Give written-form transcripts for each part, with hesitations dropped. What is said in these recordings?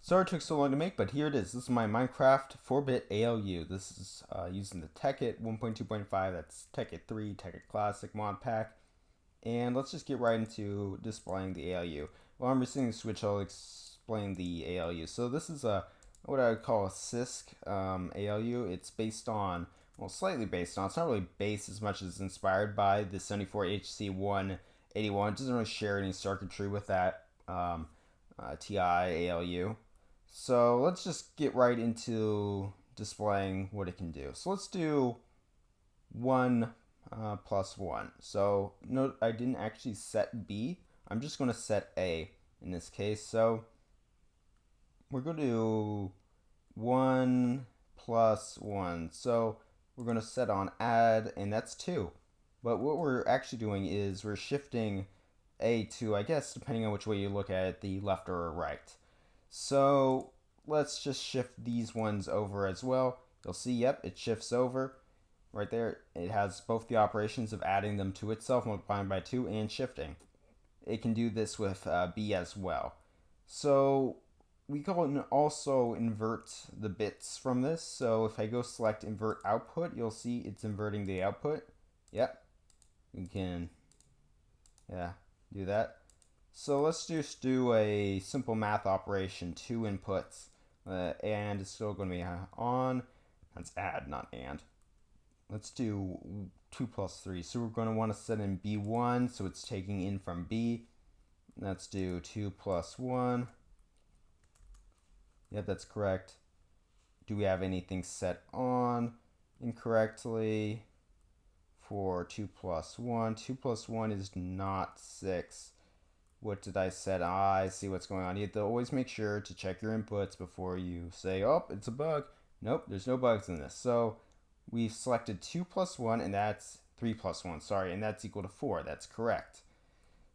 Sorry it took so long to make, but here it is. This is my Minecraft 4-bit ALU. This is using the Tekkit 1.2.5. That's Tekkit 3, Tekkit Classic mod pack. And let's just get right into displaying the ALU. While I'm receiving the switch, I'll explain the ALU. So this is what I would call a CISC ALU. It's based on, well, slightly based on. It's not really based as much as inspired by the 74HC181. It doesn't really share any circuitry with that TI ALU. So let's just get right into displaying what it can do. So let's do 1 plus 1. So note I didn't actually set B. I'm just going to set A in this case. So we're going to do 1 plus 1. So we're going to set on add, and that's 2. But what we're actually doing is we're shifting A to, I guess, depending on which way you look at it, the left or right. So let's just shift these ones over as well. You'll see, yep, it shifts over right there. It has both the operations of adding them to itself, multiplying by 2, and shifting. It can do this with B as well. So we can also invert the bits from this. So if I go select Invert Output, you'll see it's inverting the output. Yep, we can, do that. So let's just do a simple math operation, 2 inputs, and it's still going to be on. That's add, not and. Let's do 2 plus 3. So we're going to want to set in B1, so it's taking in from B. Let's do 2 plus 1. Yep, that's correct. Do we have anything set on incorrectly for 2 plus 1? 2 plus 1 is not 6. What did I set? I see what's going on. You have to always make sure to check your inputs before you say, oh, it's a bug. Nope, there's no bugs in this. So we've selected 2 plus 1, and that's 3 plus 1, sorry, and that's equal to 4. That's correct.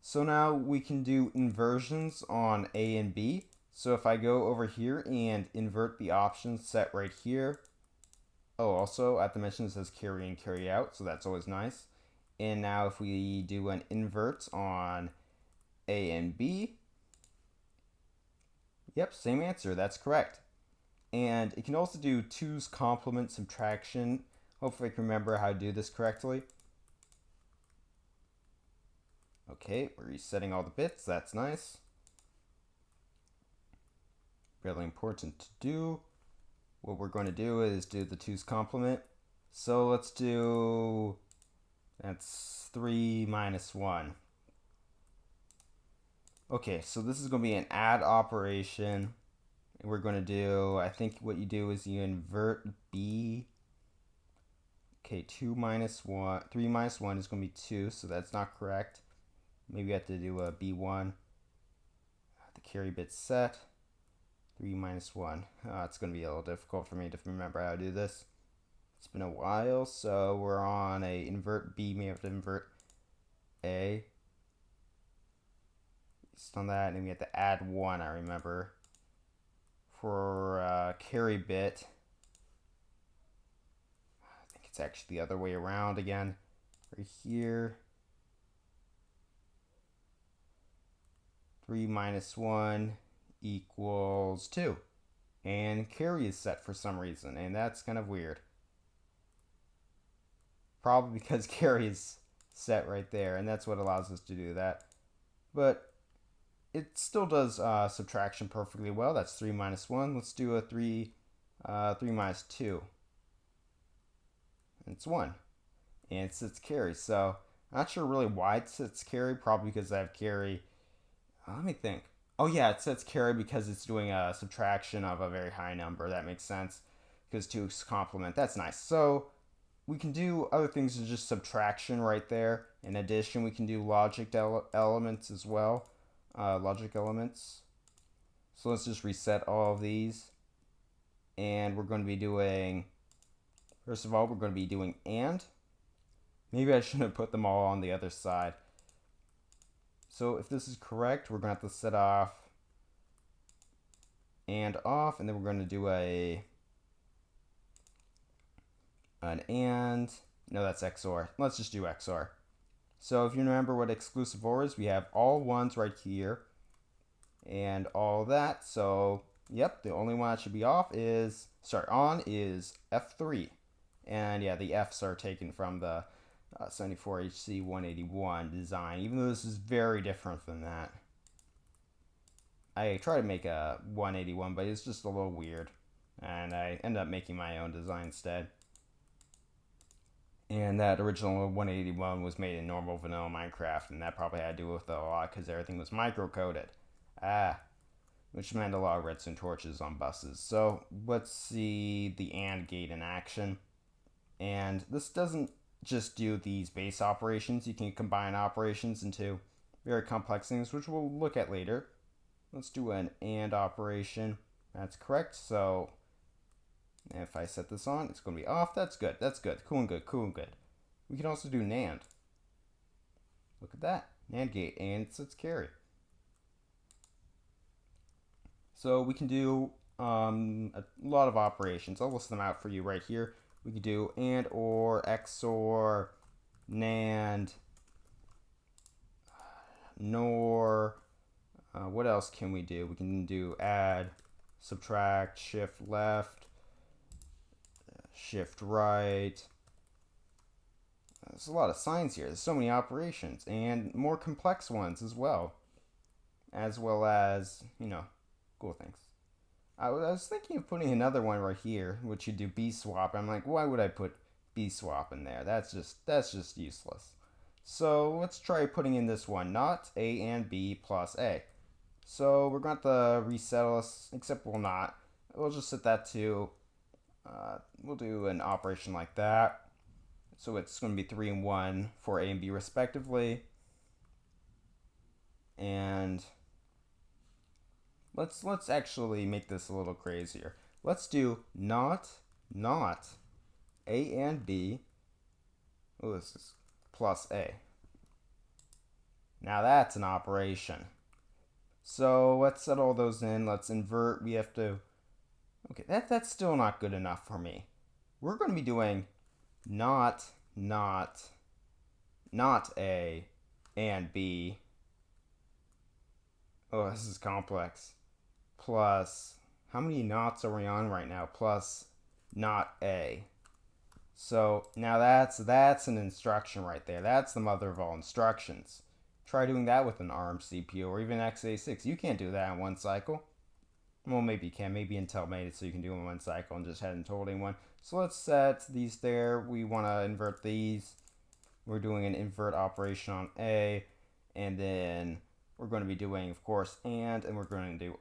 So now we can do inversions on A and B. So if I go over here and invert the options set right here. Oh, also at the mention it says carry and carry out, so that's always nice. And now if we do an invert on A and B, yep, same answer, that's correct. And it can also do 2's complement subtraction. Hopefully I can remember how to do this correctly. Okay, we're resetting all the bits, that's nice. Really important to do. What we're going to do is do the 2's complement. So let's do, that's 3 minus 1. Okay, so this is going to be an add operation. And we're going to do, I think what you do is you invert B. Okay, 2 minus 1, 3 minus 1 is going to be 2, so that's not correct. Maybe you have to do a B1. The carry bit set. 3 minus 1. It's going to be a little difficult for me to remember how to do this. It's been a while, so we're on a invert B. We have to invert A. Just on that, and we have to add 1, I remember. For carry bit, I think it's actually the other way around again. Right here. 3 minus 1 equals 2. And carry is set for some reason, and that's kind of weird. Probably because carry is set right there, and that's what allows us to do that. But it still does subtraction perfectly well. That's 3 minus 1. Let's do a 3 minus 2. It's 1. And it sets carry. So I'm not sure really why it sets carry. Probably because I have carry. Let me think. Oh yeah, it sets carry because it's doing a subtraction of a very high number. That makes sense. Because 2's complement. That's nice. So we can do other things than just subtraction right there. In addition, we can do logic elements as well. Logic elements. So let's just reset all of these. And we're going to be doing, first of all, we're going to be doing and. Maybe I shouldn't have put them all on the other side. So if this is correct, we're going to have to set off and off, and then we're going to do an and. No, that's XOR. Let's just do XOR. So if you remember what exclusive OR is, we have all ones right here and all that. So Yep, the only one that should be off is, on is F3. And yeah, the Fs are taken from the 74HC181 design, even though this is very different than that. I tried to make a 181, but it's just a little weird. And I ended up making my own design instead. And that original 181 was made in normal vanilla Minecraft, and that probably had to do with it a lot because everything was micro-coded. Which meant a lot of redstone torches on buses. So let's see the AND gate in action. And this doesn't just do these base operations. You can combine operations into very complex things, which we'll look at later. Let's do an AND operation. That's correct. So if I set this on, it's going to be off. That's good. That's good. Cool and good. Cool and good. We can also do NAND. Look at that. NAND gate. And it's carry. So we can do a lot of operations. I'll list them out for you right here. We can do AND, OR, XOR, NAND, NOR. What else can we do? We can do add, subtract, shift left, shift right. There's a lot of signs here. There's so many operations and more complex ones as well as, cool things. I was thinking of putting another one right here, which you do B swap. I'm like, why would I put B swap in there? That's just useless. So let's try putting in this one, not A and B plus A. So we're going to reset us, except we'll not. We'll just set that to, we'll do an operation like that. So it's going to be 3 and 1 for A and B respectively. And let's actually make this a little crazier. Let's do not A and B. Oh, this is plus A. Now that's an operation. So let's set all those in. Let's invert. We have to. Okay, that's still not good enough for me. We're going to be doing not A and B. Oh, this is complex. Plus, how many knots are we on right now? Plus not A. So now that's an instruction right there. That's the mother of all instructions. Try doing that with an ARM CPU or even x86. You can't do that in one cycle. Well, maybe you can. Maybe Intel made it so you can do it in one cycle and just hadn't told anyone. So let's set these there. We want to invert these. We're doing an invert operation on A. And then we're going to be doing, of course, and we're going to do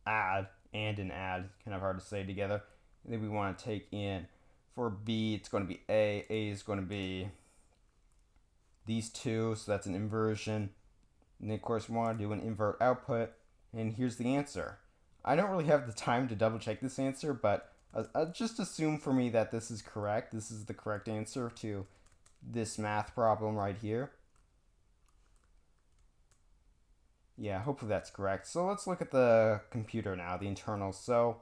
add, and an add. Kind of hard to say together. And then we want to take in, for B, it's going to be A. A is going to be these two, so that's an inversion. And then, of course, we want to do an invert output. And here's the answer. I don't really have the time to double check this answer, but just assume for me that this is correct. This is the correct answer to this math problem right here. Yeah, hopefully that's correct. So let's look at the computer now, the internals. So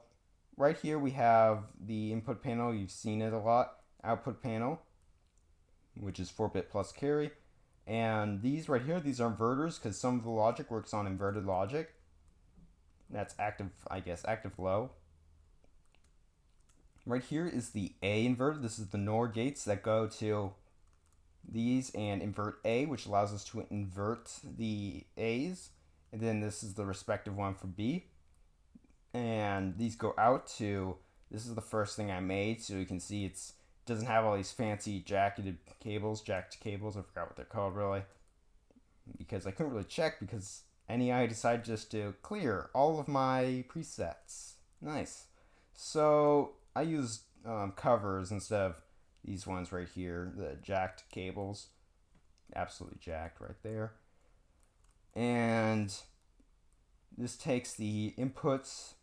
right here we have the input panel. You've seen it a lot. Output panel, which is 4-bit plus carry. And these right here, these are inverters because some of the logic works on inverted logic. That's active, I guess, active low. Right here is the A inverter. This is the NOR gates that go to these and invert A, which allows us to invert the A's. And then this is the respective one for B. And these go out to, this is the first thing I made, so you can see it doesn't have all these fancy jacked cables. I forgot what they're called really. Because I couldn't really check because NEI decided just to clear all of my presets. Nice. So I used covers instead of these ones right here, the jacked cables. Absolutely jacked right there. And this takes the inputs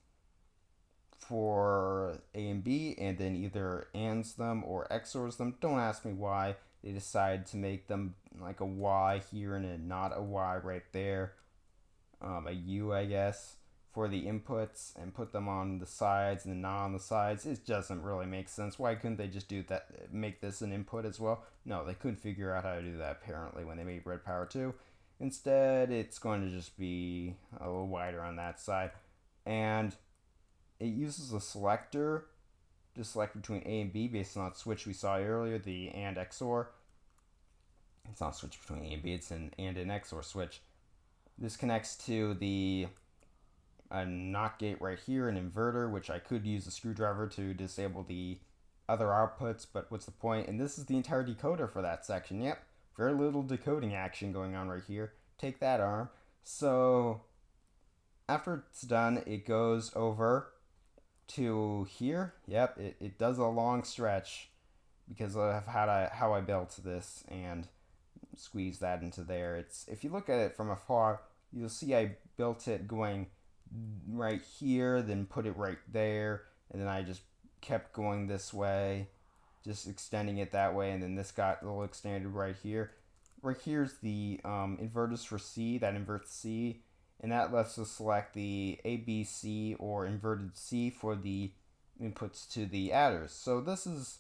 for A and B and then either ANDs them or XORs them. Don't ask me why they decide to make them like a Y here and a not a Y right there. A U, I guess, for the inputs and put them on the sides and not on the sides. It doesn't really make sense. Why couldn't they just do that, make this an input as well? No, they couldn't figure out how to do that apparently when they made Red Power 2. Instead, it's going to just be a little wider on that side. And it uses a selector to select between A and B based on that switch we saw earlier, the AND XOR. It's not a switch between A and B, it's an AND and XOR switch. This connects to the NOT gate right here, an inverter, which I could use a screwdriver to disable the other outputs, but what's the point? And this is the entire decoder for that section. Yep, very little decoding action going on right here. Take that, ARM. So after it's done, it goes over to here. Yep, it does a long stretch because of how I built this and squeeze that into there. It's, if you look at it from afar, you'll see I built it going right here, then put it right there, and then I just kept going this way, just extending it that way, and then this got a little extended right here. Right here's the inverters for C, that inverts C, and that lets us select the A, B, C, or inverted C for the inputs to the adders. So this is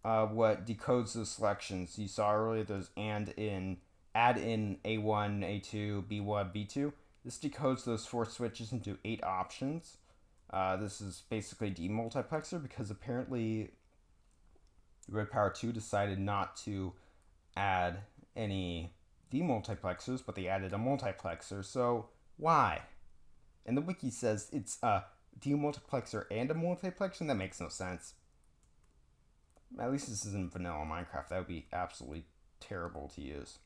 what decodes those selections. You saw earlier there's add in A1, A2, B1, B2. This decodes those 4 switches into 8 options. This is basically demultiplexer because apparently Red Power 2 decided not to add any demultiplexers, but they added a multiplexer. So why? And the wiki says it's a demultiplexer and a multiplexer, and that makes no sense. At least this isn't vanilla Minecraft. That would be absolutely terrible to use.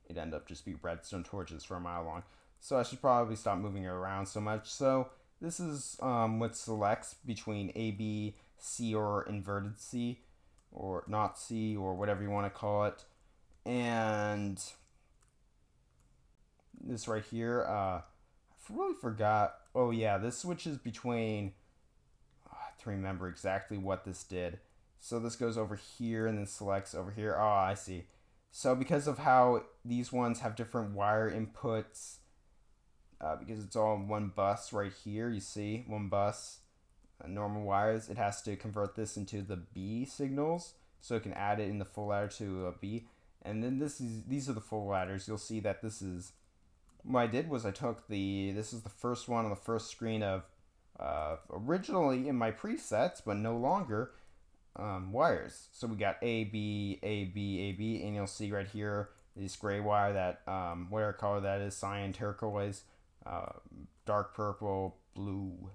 It'd end up just be redstone torches for a mile long. So I should probably stop moving it around so much. So this is what selects between A, B, C, or inverted C, or not C, or whatever you want to call it. And this right here, I really forgot. Oh yeah, this switches between, I have to remember exactly what this did. So this goes over here and then selects over here. Oh, I see. So because of how these ones have different wire inputs, because it's all one bus right here, you see, one bus, normal wires, it has to convert this into the B signals, so it can add it in the full ladder to a B. And then these are the full ladders. You'll see that this is, what I did was I took this is the first one on the first screen of, originally in my presets, but no longer, wires. So we got A, B, A, B, A, B, and you'll see right here this gray wire that, whatever color that is, cyan, turquoise, dark purple, blue.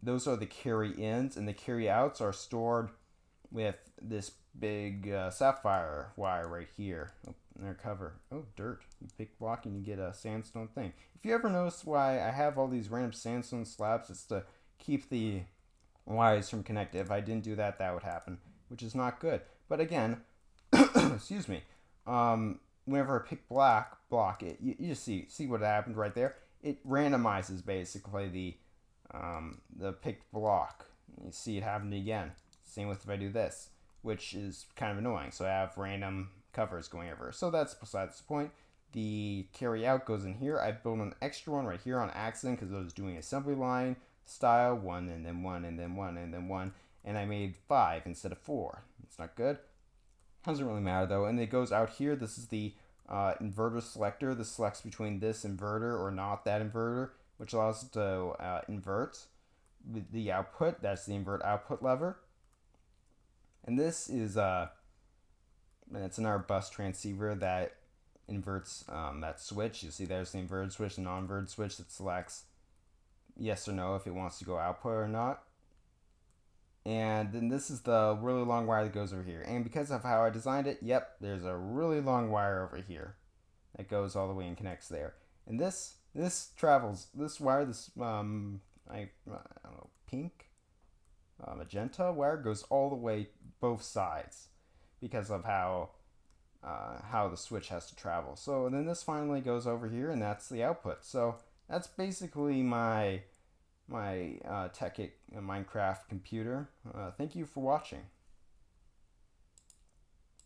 Those are the carry ins, and the carry outs are stored with this big sapphire wire right here. Oh, their cover. Oh, dirt. You pick block and you get a sandstone thing. If you ever notice why I have all these random sandstone slabs, it's to keep the wires from connecting. If I didn't do that, that would happen, which is not good. But again, excuse me, whenever I pick block it, you just see what happened right there. It randomizes basically the picked block. You see it happen again. Same with if I do this, which is kind of annoying. So I have random covers going over. So that's besides the point. The carry out goes in here. I built an extra one right here on accident because I was doing assembly line style, 1 and then 1 and then 1 and then 1, and I made 5 instead of 4. It's not good. Doesn't really matter though. And it goes out here. This is the inverter selector. This selects between this inverter or not that inverter, which allows it to invert the output. That's the invert output lever. And this is it's another bus transceiver that inverts that switch. You see there's the inverted switch, the non-inverted switch that selects yes or no if it wants to go output or not. And then this is the really long wire that goes over here. And because of how I designed it, yep, there's a really long wire over here that goes all the way and connects there. And this travels, this wire, this I don't know, pink, magenta wire goes all the way both sides because of how the switch has to travel. So then this finally goes over here, and that's the output. So that's basically my Tekkit Minecraft computer. Thank you for watching.